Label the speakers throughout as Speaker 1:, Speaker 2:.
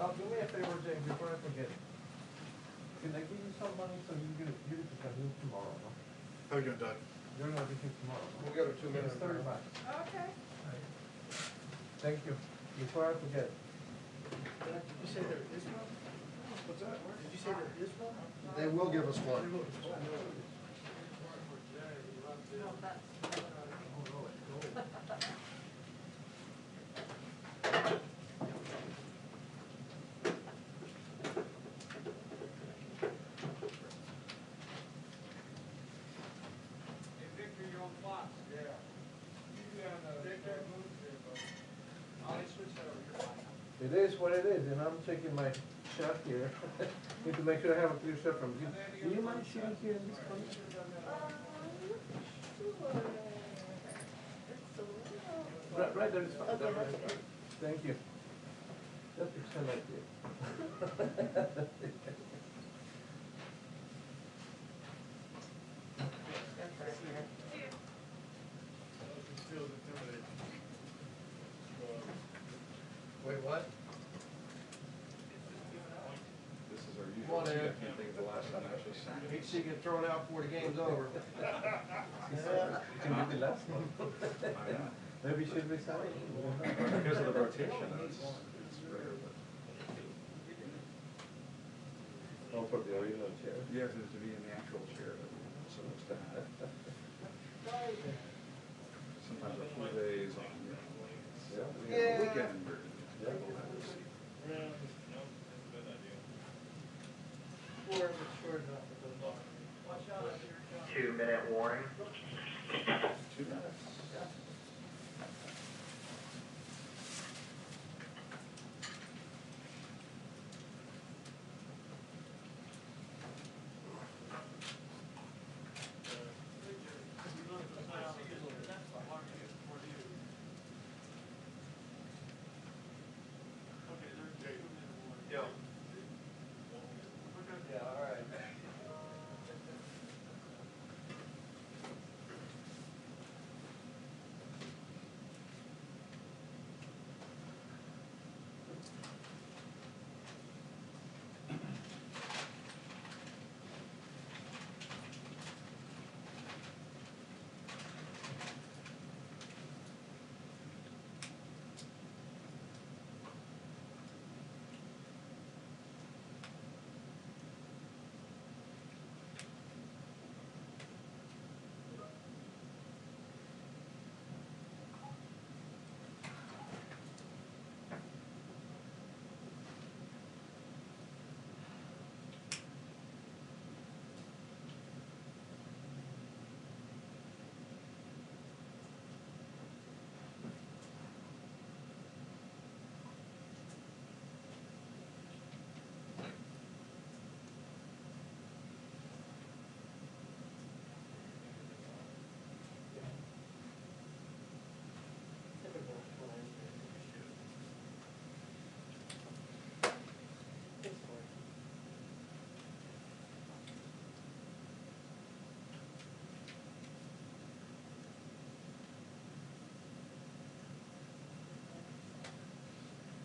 Speaker 1: Oh, do me a favor, James, before I forget. Can I give you some money so you can give it to Camille tomorrow, no?
Speaker 2: How you doing, Doug?
Speaker 1: You're gonna be here tomorrow, no?
Speaker 3: We'll give her 2 minutes.
Speaker 1: It's $30.
Speaker 4: Okay.
Speaker 1: Thank you. Before I forget.
Speaker 5: Did you say there is one?
Speaker 3: What's that?
Speaker 5: Did you say there is one?
Speaker 3: They will give us one.
Speaker 4: No, that's.
Speaker 6: Victor, you're on clock. Yeah. You and Victor. I'll switch that over. You're fine.
Speaker 1: It is what it is, and I'm taking my shot here. Need to make sure I have a clear shot from you. Do you mind sitting here in this corner? Right there is fine.
Speaker 4: Okay,
Speaker 1: Right,
Speaker 4: that's
Speaker 1: right.
Speaker 4: okay.
Speaker 1: Thank you. Just pretend like this.
Speaker 6: Feels intimidating.
Speaker 3: Wait, what?
Speaker 2: This is our
Speaker 3: Come on,
Speaker 2: usual.
Speaker 3: Ed.
Speaker 2: I can't think of the last time I actually seen it.
Speaker 3: Hate to see you get thrown out before the game's over.
Speaker 1: Can be the last one. Maybe she'll resign.
Speaker 2: Because of the rotation, it's rare, but.
Speaker 1: Oh, for the original chair.
Speaker 2: Yes, it's to be in the actual chair that we're supposed to have. Sometimes a few days on,
Speaker 1: Yeah.
Speaker 2: weekend or.
Speaker 5: Or if it's short enough, it doesn't matter.
Speaker 7: 2-minute warning.
Speaker 2: 2 minutes.
Speaker 3: Yeah. Yeah, all right.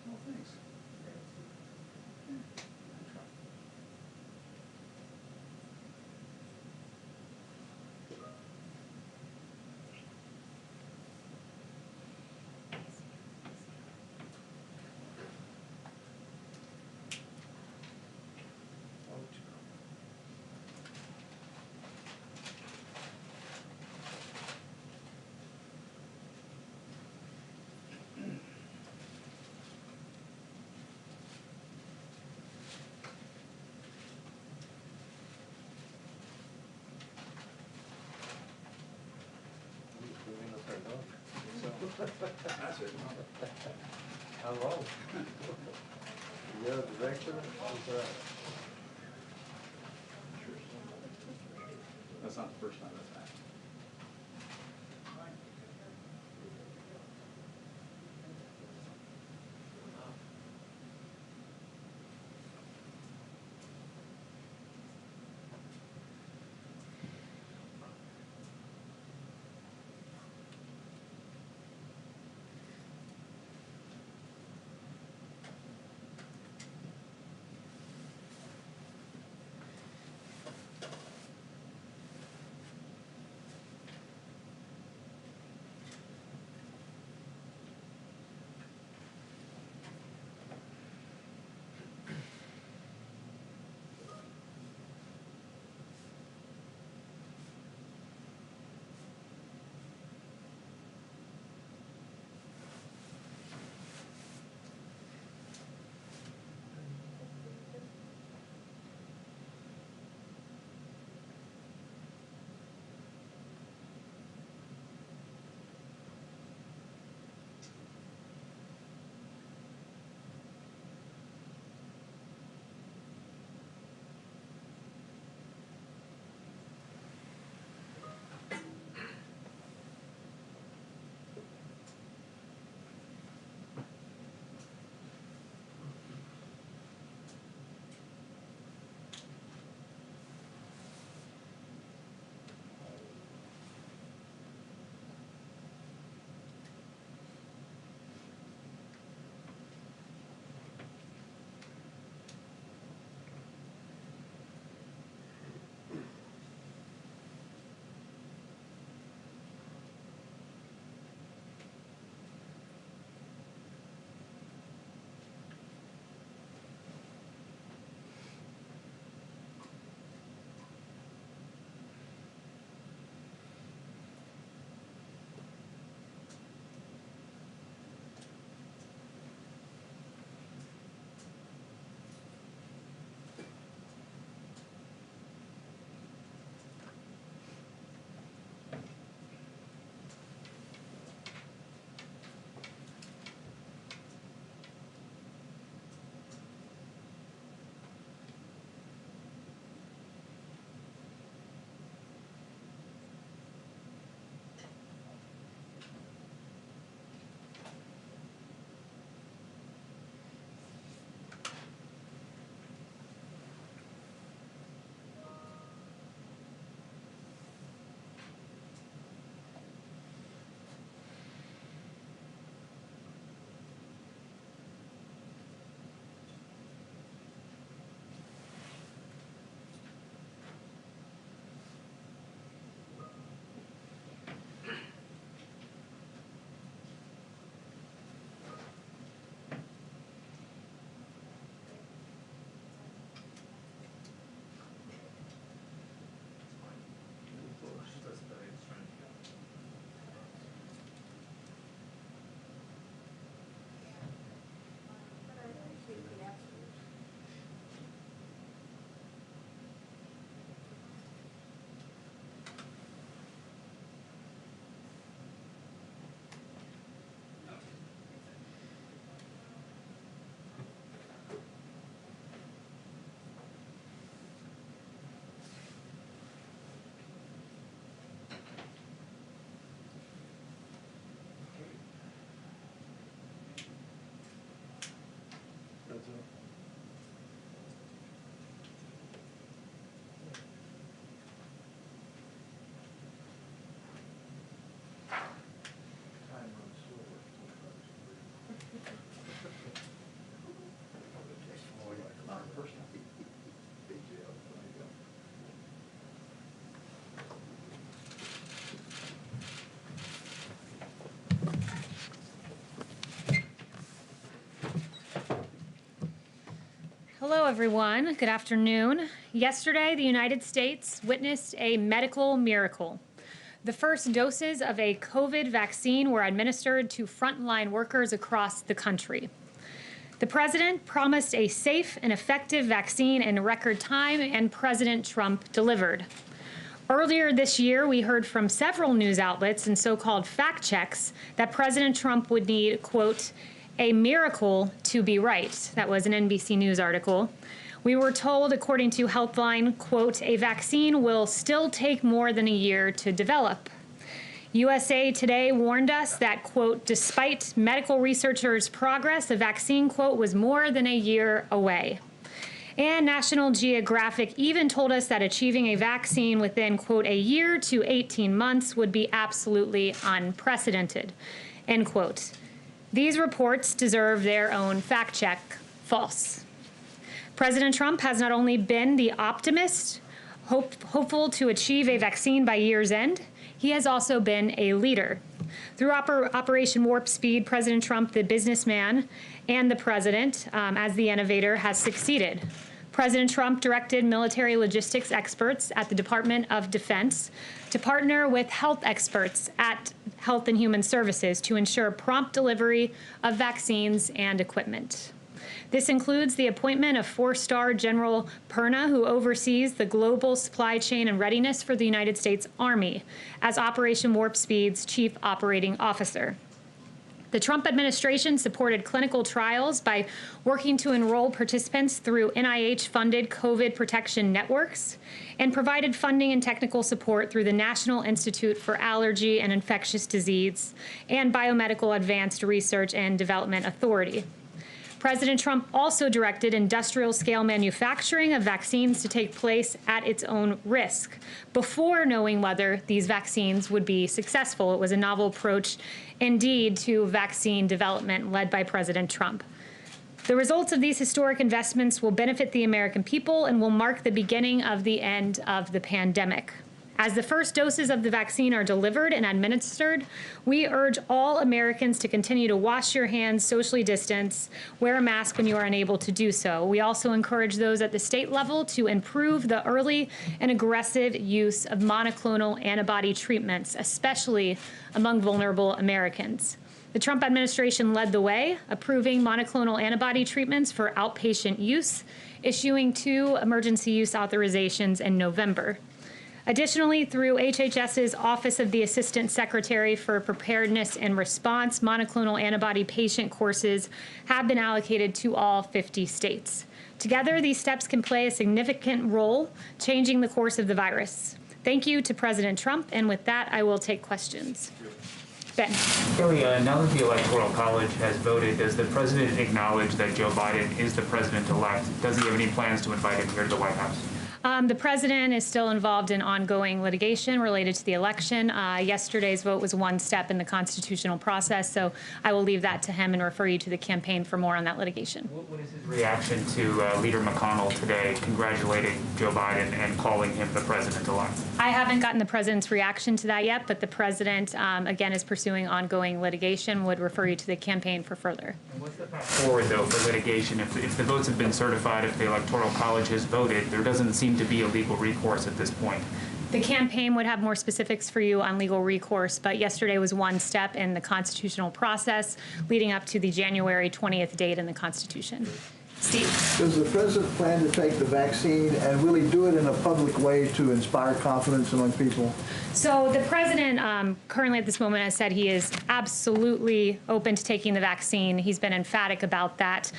Speaker 2: Oh, thanks. That's it.
Speaker 1: Hello. You're the director?
Speaker 2: That's not the first time that's happened.
Speaker 8: Hello, everyone. Good afternoon. Yesterday, the United States witnessed a medical miracle. The first doses of a COVID vaccine were administered to frontline workers across the country. The president promised a safe and effective vaccine in record time, and President Trump delivered. Earlier this year, we heard from several news outlets and so-called fact checks that President Trump would need, quote, a miracle to be right. That was an NBC News article. We were told, according to Healthline, quote, a vaccine will still take more than a year to develop. USA Today warned us that, quote, despite medical researchers' progress, a vaccine, quote, was more than a year away. And National Geographic even told us that achieving a vaccine within, quote, a year to 18 months would be absolutely unprecedented, end quote. These reports deserve their own fact check. False. President Trump has not only been the optimist, hopeful to achieve a vaccine by year's end, he has also been a leader. Through Operation Warp Speed, President Trump, the businessman, and the president, as the innovator, has succeeded. President Trump directed military logistics experts at the Department of Defense to partner with health experts at Health and Human Services to ensure prompt delivery of vaccines and equipment. This includes the appointment of 4-star General Perna, who oversees the global supply chain and readiness for the United States Army, as Operation Warp Speed's chief operating officer. The Trump administration supported clinical trials by working to enroll participants through NIH-funded COVID protection networks and provided funding and technical support through the National Institute for Allergy and Infectious Disease and Biomedical Advanced Research and Development Authority. President Trump also directed industrial-scale manufacturing of vaccines to take place at its own risk before knowing whether these vaccines would be successful. It was a novel approach, indeed, to vaccine development led by President Trump. The results of these historic investments will benefit the American people and will mark the beginning of the end of the pandemic. As the first doses of the vaccine are delivered and administered, we urge all Americans to continue to wash your hands, socially distance, wear a mask when you are unable to do so. We also encourage those at the state level to improve the early and aggressive use of monoclonal antibody treatments, especially among vulnerable Americans. The Trump administration led the way, approving monoclonal antibody treatments for outpatient use, issuing 2 emergency use authorizations in November. Additionally, through HHS's Office of the Assistant Secretary for Preparedness and Response, monoclonal antibody patient courses have been allocated to all 50 states. Together, these steps can play a significant role changing the course of the virus. Thank you to President Trump, and with that, I will take questions. Ben.
Speaker 9: Kayleigh, now that the Electoral College has voted, does the president acknowledge that Joe Biden is the president-elect? Does he have any plans to invite him here to the White House?
Speaker 8: The president is still involved in ongoing litigation related to the election. Yesterday's vote was one step in the constitutional process, so I will leave that to him and refer you to the campaign for more on that litigation.
Speaker 9: What is his reaction to Leader McConnell today congratulating Joe Biden and calling him the president-elect?
Speaker 8: I haven't gotten the president's reaction to that yet, but the president, again, is pursuing ongoing litigation, would refer you to the campaign for further.
Speaker 9: And what's the path forward, though, for litigation? If the votes have been certified, if the Electoral College has voted, there doesn't seem to be a legal recourse at this point.
Speaker 8: The campaign would have more specifics for you on legal recourse, but yesterday was one step in the constitutional process leading up to the January 20th date in the Constitution. Steve.
Speaker 10: Does the president plan to take the vaccine, and will he do it in a public way to inspire confidence among people?
Speaker 8: So the president currently at this moment has said he is absolutely open to taking the vaccine. He's been emphatic about that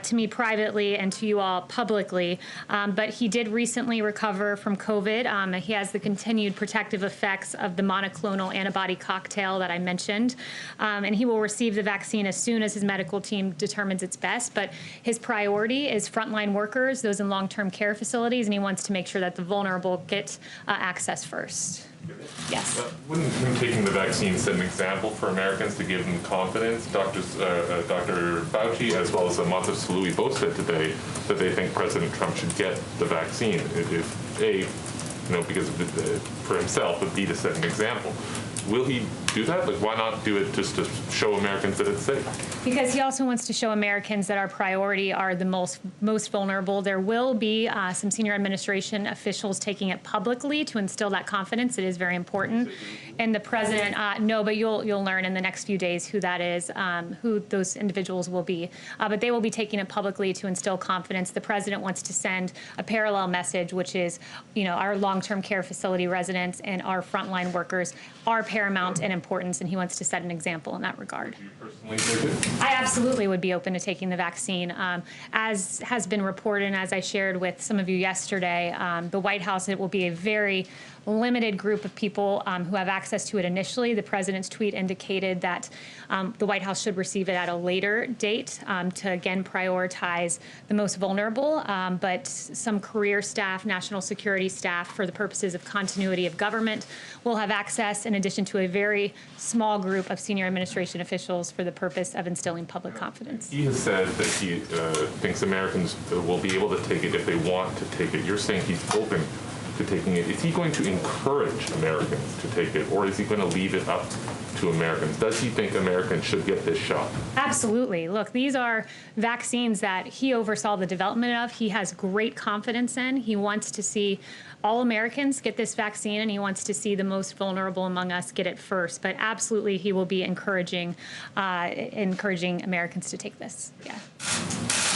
Speaker 8: to me privately and to you all publicly. But he did recently recover from COVID. He has the continued protective effects of the monoclonal antibody cocktail that I mentioned. And he will receive the vaccine as soon as his medical team determines it's best. But his priority is frontline workers, those in long-term care facilities, and he wants to make sure that the vulnerable get access first. Yes.
Speaker 11: Wouldn't him taking the vaccine set an example for Americans to give them confidence? Dr. Fauci, as well as Montez Salui, both said today that they think President Trump should get the vaccine. Because for himself, would be to set an example. Will he do that? Like, why not do it just to show Americans that it's safe?
Speaker 8: Because he also wants to show Americans that our priority are the most vulnerable. There will be some senior administration officials taking it publicly to instill that confidence. It is very important. And the president, no, but you'll learn in the next few days who that is, who those individuals will be. But they will be taking it publicly to instill confidence. The president wants to send a parallel message, which is, our long-term care facility residents and our frontline workers are paramount in importance, and he wants to set an example in that regard.
Speaker 11: Do you personally take it?
Speaker 8: I absolutely would be open to taking the vaccine. As has been reported, and as I shared with some of you yesterday, the White House, it will be a very limited group of people who have access to it initially. The president's tweet indicated that the White House should receive it at a later date to, again, prioritize the most vulnerable, but some career staff, national security staff, for the purposes of continuity of government, will have access, in addition to a very small group of senior administration officials for the purpose of instilling public confidence.
Speaker 11: He has said that he thinks Americans will be able to take it if they want to take it. You're saying he's open to taking it. Is he going to encourage Americans to take it, or is he going to leave it up to Americans? Does he think Americans should get this shot?
Speaker 8: Absolutely. Look, these are vaccines that he oversaw the development of. He has great confidence in. He wants to see all Americans get this vaccine, and he wants to see the most vulnerable among us get it first. But absolutely, he will be encouraging Americans to take this. Yeah.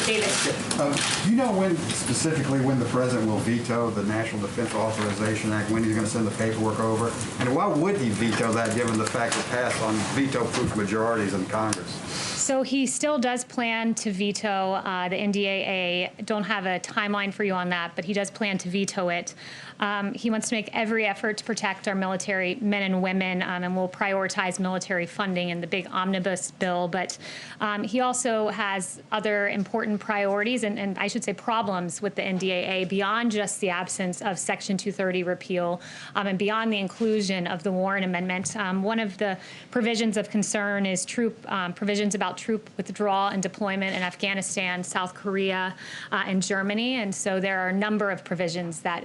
Speaker 8: David.
Speaker 12: Do you know specifically when the president will veto the National Defense Authorization Act, when he's going to send the paperwork over? And why would he veto that, given the fact it passed on veto-proof majorities in Congress?
Speaker 8: So he still does plan to veto the NDAA. Don't have a timeline for you on that, but he does plan to veto it. He wants to make every effort to protect our military men and women, and will prioritize military funding in the big omnibus bill. But he also has other important priorities and I should say problems with the NDAA beyond just the absence of Section 230 repeal and beyond the inclusion of the Warren Amendment. One of the provisions of concern is provisions about troop withdrawal and deployment in Afghanistan, South Korea, and Germany. And so there are a number of provisions that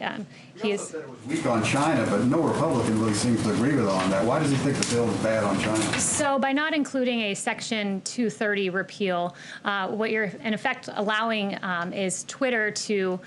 Speaker 8: he is.
Speaker 12: Said it was weak on China, but no Republican really seems to agree with on that. Why does he think the bill is bad on China?
Speaker 8: So by not including a Section 230 repeal, what you're in effect allowing is Twitter to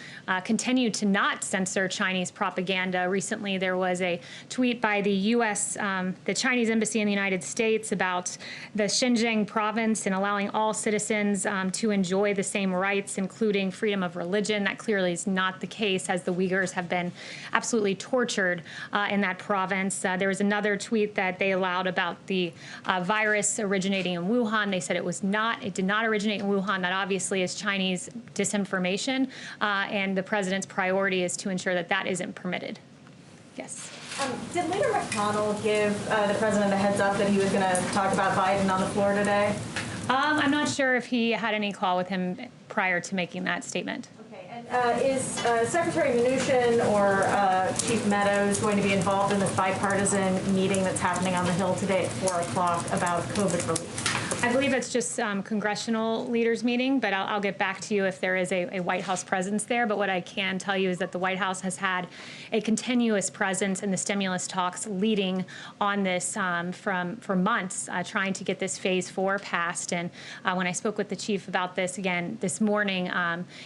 Speaker 8: continue to not censor Chinese propaganda. Recently, there was a tweet by the U.S., the Chinese embassy in the United States, about the Xinjiang province and allowing all citizens to enjoy the same rights, including freedom of religion. That clearly is not the case, as the Uyghurs have been absolutely tortured in that province. There was another tweet that they allowed about the virus originating in Wuhan. They said it did not originate in Wuhan. That obviously is Chinese disinformation, and the president's priority is to ensure that that isn't permitted. Yes.
Speaker 4: Did Leader McConnell give the president a heads up that he was going to talk about Biden on the floor today?
Speaker 8: I'm not sure if he had any call with him prior to making that statement.
Speaker 4: Okay, and is Secretary Mnuchin or Chief Meadows going to be involved in this bipartisan meeting that's happening on the Hill today at 4 o'clock about COVID relief?
Speaker 8: I believe it's just congressional leaders meeting, but I'll get back to you if there is a White House presence there. But what I can tell you is that the White House has had a continuous presence in the stimulus talks leading on this for months, trying to get this phase 4 passed. And when I spoke with the chief about this again this morning,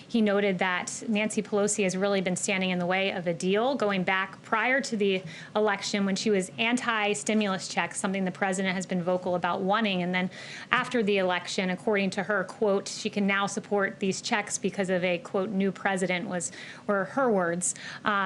Speaker 8: he noted that Nancy Pelosi has really been standing in the way of a deal going back prior to the election, when she was anti-stimulus checks, something the president has been vocal about wanting. And then after the election, according to her, quote, she can now support these checks because of a, quote, new president, were her words,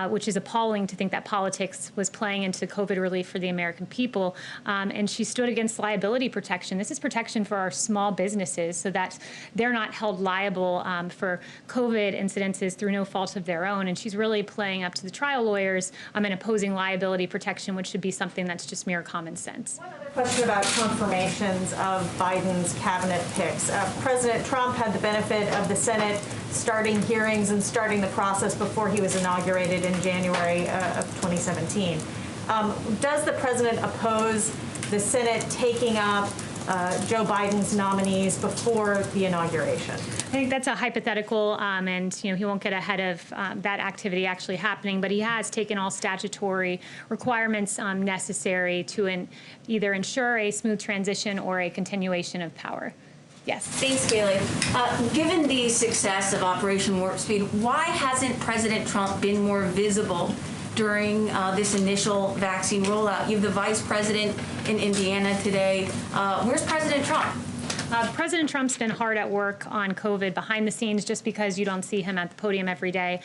Speaker 8: which is appalling to think that politics was playing into COVID relief for the American people. And she stood against liability protection. This is protection for our small businesses so that they're not held liable for COVID incidences through no fault of their own. And she's really playing up to the trial lawyers and opposing liability protection, which should be something that's just mere common sense.
Speaker 4: One other question about confirmations of Biden's cabinet picks. President Trump had the benefit of the Senate starting hearings and starting the process before he was inaugurated in January of 2017. Does the president oppose the Senate taking up Joe Biden's nominees before the inauguration?
Speaker 8: I think that's a hypothetical, and he won't get ahead of that activity actually happening. But he has taken all statutory requirements necessary to either ensure a smooth transition or a continuation of power. Yes.
Speaker 13: Thanks, Kayleigh. Given the success of Operation Warp Speed, why hasn't President Trump been more visible during this initial vaccine rollout? You have the vice president in Indiana today. Where's President Trump?
Speaker 8: President Trump's been hard at work on COVID behind the scenes. Just because you don't see him at the podium every day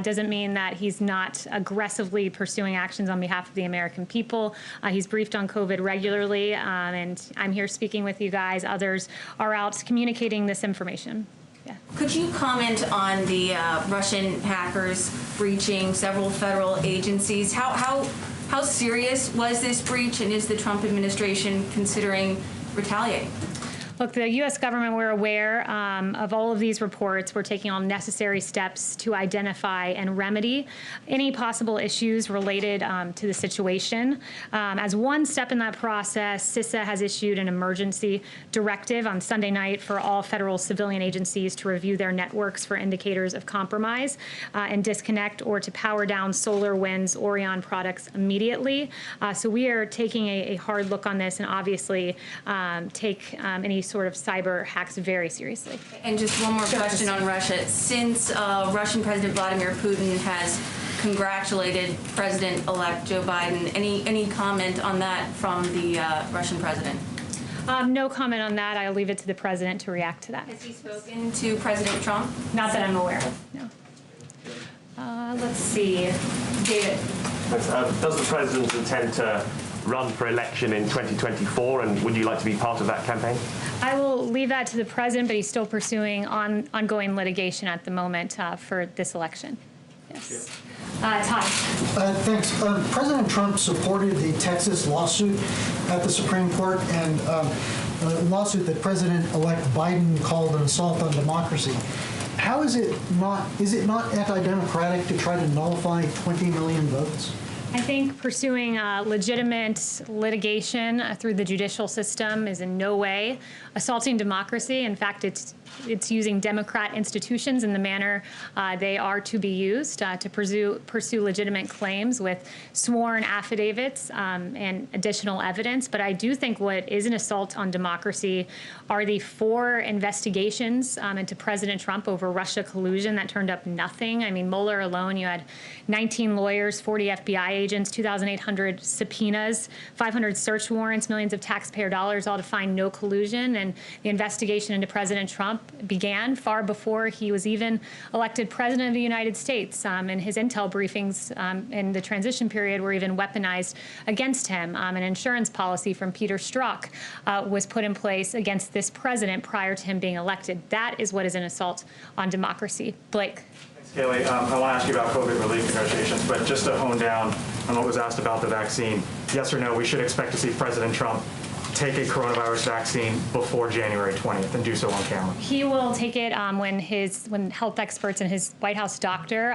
Speaker 8: doesn't mean that he's not aggressively pursuing actions on behalf of the American people. He's briefed on COVID regularly, and I'm here speaking with you guys. Others are out communicating this information. Yeah.
Speaker 13: Could you comment on the Russian hackers breaching several federal agencies? How serious was this breach, and is the Trump administration considering retaliating?
Speaker 8: Look, the U.S. government, we're aware of all of these reports. We're taking all necessary steps to identify and remedy any possible issues related to the situation. As one step in that process, CISA has issued an emergency directive on Sunday night for all federal civilian agencies to review their networks for indicators of compromise and disconnect or to power down SolarWinds Orion products immediately. So we are taking a hard look on this and obviously take any sort of cyber hacks very seriously.
Speaker 13: And just one more question on Russia. Since Russian President Vladimir Putin has congratulated President-elect Joe Biden, any comment on that from the Russian president?
Speaker 8: No comment on that. I'll leave it to the president to react to that.
Speaker 13: Has he spoken to President Trump?
Speaker 8: Not that I'm aware of, no. Let's see. David.
Speaker 14: Does the president intend to run for election in 2024, and would you like to be part of that campaign?
Speaker 8: I will leave that to the president, but he's still pursuing ongoing litigation at the moment for this election. Yes. Todd.
Speaker 15: Thanks. President Trump supported the Texas lawsuit at the Supreme Court, and a lawsuit that President-elect Biden called an assault on democracy. How is it not anti-democratic to try to nullify 20 million votes?
Speaker 8: I think pursuing legitimate litigation through the judicial system is in no way assaulting democracy. In fact, it's using Democrat institutions in the manner they are to be used to pursue legitimate claims with sworn affidavits and additional evidence. But I do think what is an assault on democracy are the 4 investigations into President Trump over Russia collusion that turned up nothing. I mean, Mueller alone, you had 19 lawyers, 40 FBI agents, 2,800 subpoenas, 500 search warrants, millions of taxpayer dollars, all to find no collusion. And the investigation into President Trump began far before he was even elected president of the United States. And his intel briefings in the transition period were even weaponized against him. An insurance policy from Peter Strzok was put in place against this president prior to him being elected. That is what is an assault on democracy. Blake.
Speaker 2: Kayleigh, I want to ask you about COVID relief negotiations, but just to hone down on what was asked about the vaccine, yes or no, we should expect to see President Trump take a coronavirus vaccine before January 20th and do so on camera?
Speaker 8: He will take it when health experts and his White House doctor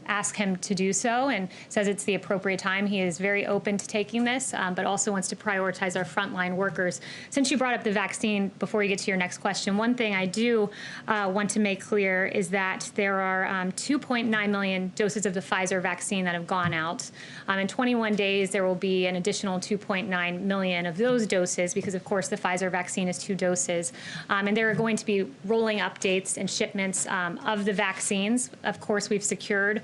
Speaker 8: ask him to do so and says it's the appropriate time. He is very open to taking this, but also wants to prioritize our frontline workers. Since you brought up the vaccine, before you get to your next question, one thing I do want to make clear is that there are 2.9 million doses of the Pfizer vaccine that have gone out. In 21 days, there will be an additional 2.9 million of those doses, because of course the Pfizer vaccine is 2 doses. And there are going to be rolling updates and shipments of the vaccines. Of course, we've secured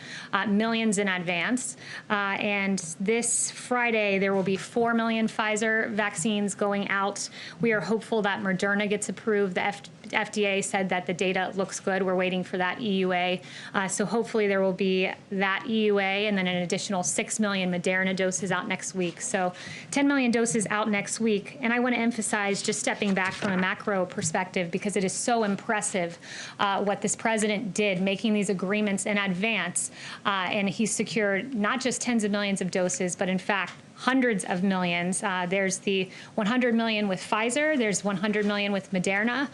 Speaker 8: millions in advance. And this Friday, there will be 4 million Pfizer vaccines going out. We are hopeful that Moderna gets approved. The FDA said that the data looks good. We're waiting for that EUA. So hopefully there will be that EUA and then an additional 6 million Moderna doses out next week. So 10 million doses out next week. And I want to emphasize, just stepping back from a macro perspective, because it is so impressive what this president did, making these agreements in advance. And he secured not just tens of millions of doses, but in fact, hundreds of millions. There's the 100 million with Pfizer. There's 100 million with Moderna.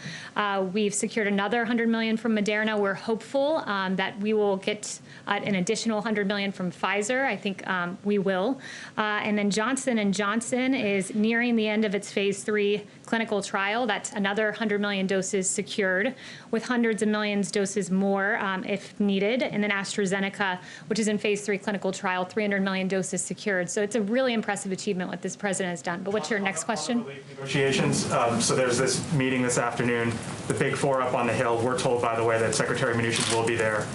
Speaker 8: We've secured another 100 million from Moderna. We're hopeful that we will get an additional 100 million from Pfizer. I think we will. And then Johnson & Johnson is nearing the end of its phase 3 clinical trial. That's another 100 million doses secured, with hundreds of millions doses more if needed. And then AstraZeneca, which is in phase 3 clinical trial, 300 million doses secured. So it's a really impressive achievement what this president has done. But what's your next question?
Speaker 2: Negotiations. So there's this meeting this afternoon, the Big Four up on the Hill. We're told, by the way, that Secretary Mnuchin will be there.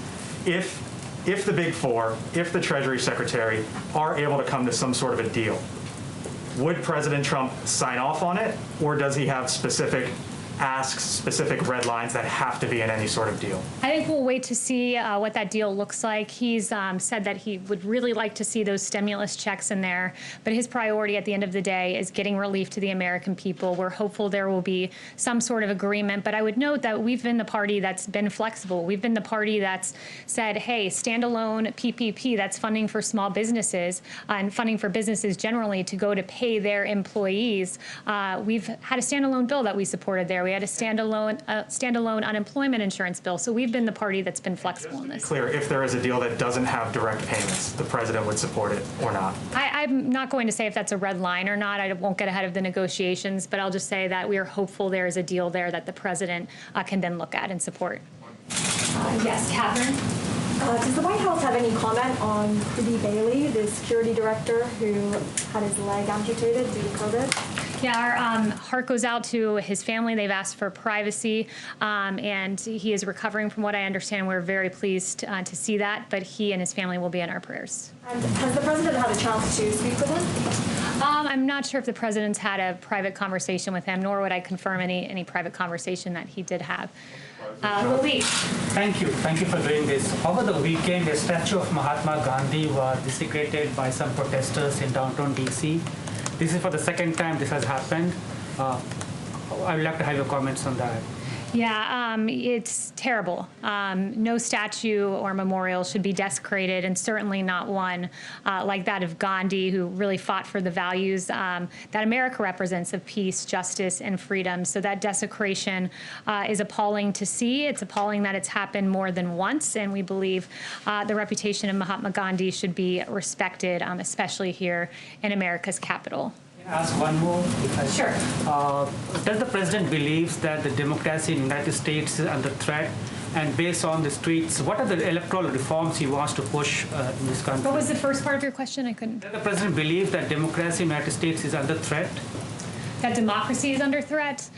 Speaker 2: If the Big Four, if the Treasury Secretary are able to come to some sort of a deal, would President Trump sign off on it, or does he have specific asks, specific red lines that have to be in any sort of deal?
Speaker 8: I think we'll wait to see what that deal looks like. He's said that he would really like to see those stimulus checks in there, but his priority at the end of the day is getting relief to the American people. We're hopeful there will be some sort of agreement, but I would note that we've been the party that's been flexible. We've been the party that's said, hey, standalone PPP, that's funding for small businesses and funding for businesses generally to go to pay their employees. We've had a standalone bill that we supported there. We had a standalone unemployment insurance bill. So we've been the party that's been flexible in this.
Speaker 2: Clear, if there is a deal that doesn't have direct payments, the president would support it or not?
Speaker 8: I'm not going to say if that's a red line or not. I won't get ahead of the negotiations, but I'll just say that we are hopeful there is a deal there that the president can then look at and support.
Speaker 16: Yes, Catherine. Does the White House have any comment on Rudy Bailey, the security director who had his leg amputated due to COVID?
Speaker 8: Yeah, our heart goes out to his family. They've asked for privacy, and he is recovering from what I understand. We're very pleased to see that, but he and his family will be in our prayers.
Speaker 16: And has the president had a chance to speak with him?
Speaker 8: I'm not sure if the president's had a private conversation with him, nor would I confirm any private conversation that he did have. Luis.
Speaker 17: Thank you. Thank you for doing this. Over the weekend, a statue of Mahatma Gandhi was desecrated by some protesters in downtown DC. This is for the second time this has happened. I would like to have your comments on that.
Speaker 8: Yeah, it's terrible. No statue or memorial should be desecrated, and certainly not one like that of Gandhi, who really fought for the values that America represents of peace, justice, and freedom. So that desecration is appalling to see. It's appalling that it's happened more than once, and we believe the reputation of Mahatma Gandhi should be respected, especially here in America's capital.
Speaker 17: Ask one more?
Speaker 8: Sure.
Speaker 17: Does the president believe that the democracy in the United States is under threat? And based on the tweets, what are the electoral reforms he wants to push in this country?
Speaker 8: What was the first part of your question? I couldn't.
Speaker 17: Does the president believe that democracy in the United States is under threat?
Speaker 8: That democracy is under threat.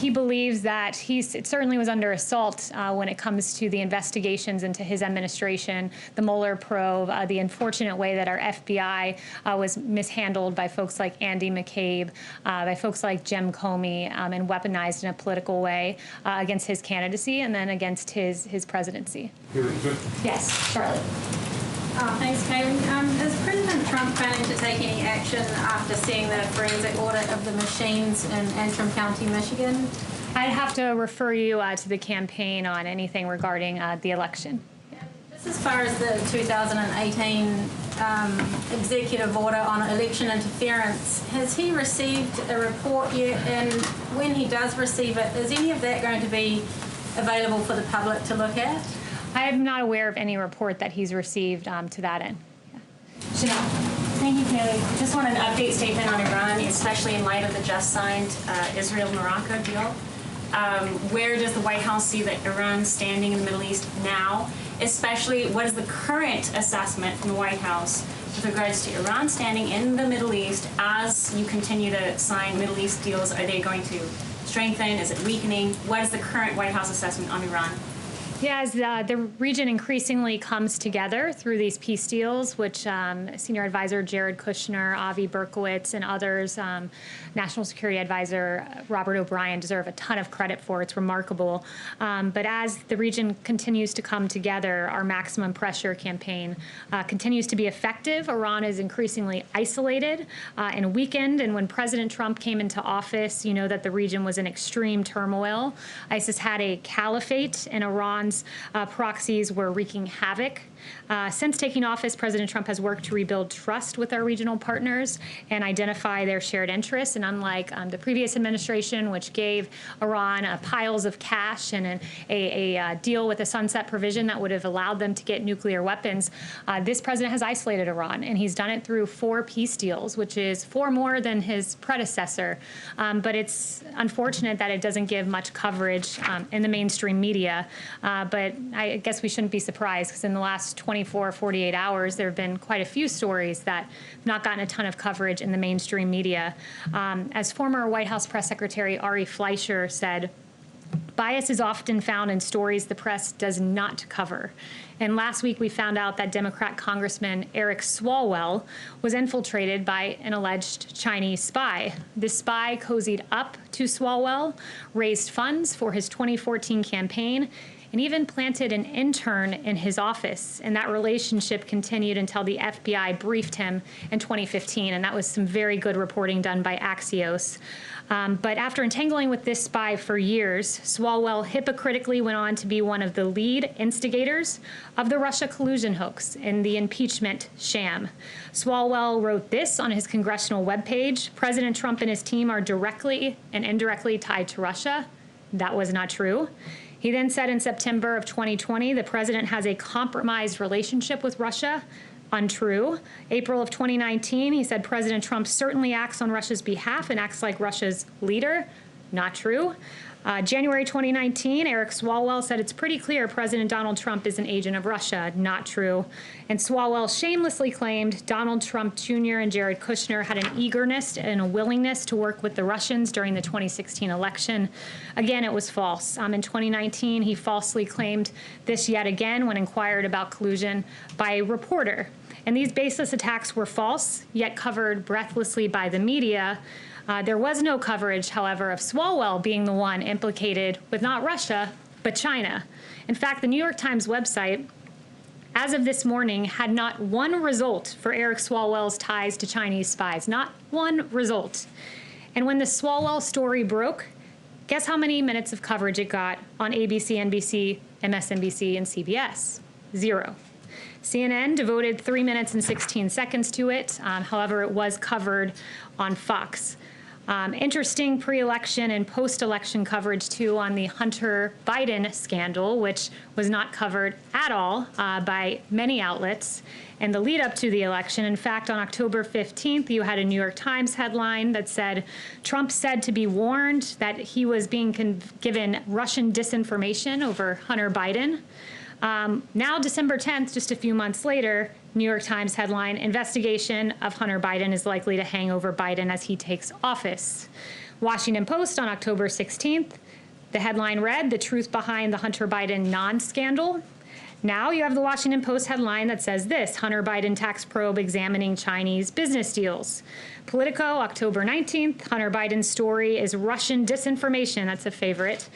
Speaker 8: He believes that it certainly was under assault when it comes to the investigations into his administration, the Mueller probe, the unfortunate way that our FBI was mishandled by folks like Andy McCabe, by folks like Jim Comey, and weaponized in a political way against his candidacy and then against his presidency. Yes, Charlotte.
Speaker 18: Thanks, Kayleigh. Is President Trump planning to take any action after seeing the forensic audit of the machines in Antrim County, Michigan?
Speaker 8: I'd have to refer you to the campaign on anything regarding the election.
Speaker 18: Just as far as the 2018 executive order on election interference, has he received a report yet? And when he does receive it, is any of that going to be available for the public to look at?
Speaker 8: I'm not aware of any report that he's received to that end. Yeah.
Speaker 19: Chanel. Thank you, Kayleigh. Just want an update statement on Iran, especially in light of the just signed Israel-Morocco deal. Where does the White House see that Iran's standing in the Middle East now? Especially, what is the current assessment from the White House with regards to Iran's standing in the Middle East as you continue to sign Middle East deals? Are they going to strengthen? Is it weakening? What is the current White House assessment on Iran?
Speaker 8: Yeah, as the region increasingly comes together through these peace deals, which Senior Advisor Jared Kushner, Avi Berkowitz, and others, National Security Advisor Robert O'Brien deserve a ton of credit for. It's remarkable. But as the region continues to come together, our maximum pressure campaign continues to be effective. Iran is increasingly isolated and weakened. And when President Trump came into office, you know that the region was in extreme turmoil. ISIS had a caliphate in Iran Iran's proxies were wreaking havoc. Since taking office, President Trump has worked to rebuild trust with our regional partners and identify their shared interests. And unlike the previous administration, which gave Iran piles of cash and a deal with a sunset provision that would have allowed them to get nuclear weapons, this president has isolated Iran, and he's done it through 4 peace deals, which is 4 more than his predecessor. But it's unfortunate that it doesn't give much coverage in the mainstream media. But I guess we shouldn't be surprised, because in the last 24, 48 hours, there have been quite a few stories that have not gotten a ton of coverage in the mainstream media. As former White House Press Secretary Ari Fleischer said, bias is often found in stories the press does not cover. And last week we found out that Democrat Congressman Eric Swalwell was infiltrated by an alleged Chinese spy. This spy cozied up to Swalwell, raised funds for his 2014 campaign, and even planted an intern in his office. And that relationship continued until the FBI briefed him in 2015, and that was some very good reporting done by Axios. But after entangling with this spy for years, Swalwell hypocritically went on to be one of the lead instigators of the Russia collusion hoax and the impeachment sham. Swalwell wrote this on his congressional webpage: President Trump and his team are directly and indirectly tied to Russia. That was not true. He then said in September of 2020, the president has a compromised relationship with Russia. Untrue. April of 2019, he said President Trump certainly acts on Russia's behalf and acts like Russia's leader. Not true. January 2019, Eric Swalwell said it's pretty clear President Donald Trump is an agent of Russia. Not true. And Swalwell shamelessly claimed Donald Trump Jr. and Jared Kushner had an eagerness and a willingness to work with the Russians during the 2016 election. Again, it was false. In 2019, he falsely claimed this yet again when inquired about collusion by a reporter. And these baseless attacks were false, yet covered breathlessly by the media. There was no coverage, however, of Swalwell being the one implicated with not Russia, but China. In fact, the New York Times website, as of this morning, had not one result for Eric Swalwell's ties to Chinese spies. Not one result. And when the Swalwell story broke, guess how many minutes of coverage it got on ABC, NBC, MSNBC, and CBS? 0. CNN devoted 3 minutes and 16 seconds to it. However, it was covered on Fox. Interesting pre-election and post-election coverage, too, on the Hunter Biden scandal, which was not covered at all by many outlets in the lead up to the election. In fact, on October 15th, you had a New York Times headline that said, Trump said to be warned that he was being given Russian disinformation over Hunter Biden. Now, December 10th, just a few months later, New York Times headline, investigation of Hunter Biden is likely to hang over Biden as he takes office. Washington Post on October 16th, the headline read, the truth behind the Hunter Biden non-scandal. Now you have the Washington Post headline that says this, Hunter Biden tax probe examining Chinese business deals. Politico, October 19th, Hunter Biden's story is Russian disinformation. That's a favorite.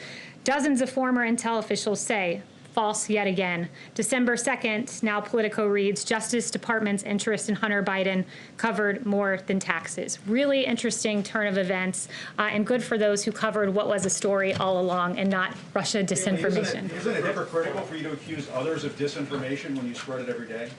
Speaker 8: Dozens of former intel officials say, false yet again. December 2nd, now Politico reads, Justice Department's interest in Hunter Biden covered more than taxes. Really interesting turn of events, and good for those who covered what was a story all along and not Russia disinformation.
Speaker 20: Isn't it hypocritical for you to accuse others of disinformation when you spread it every day?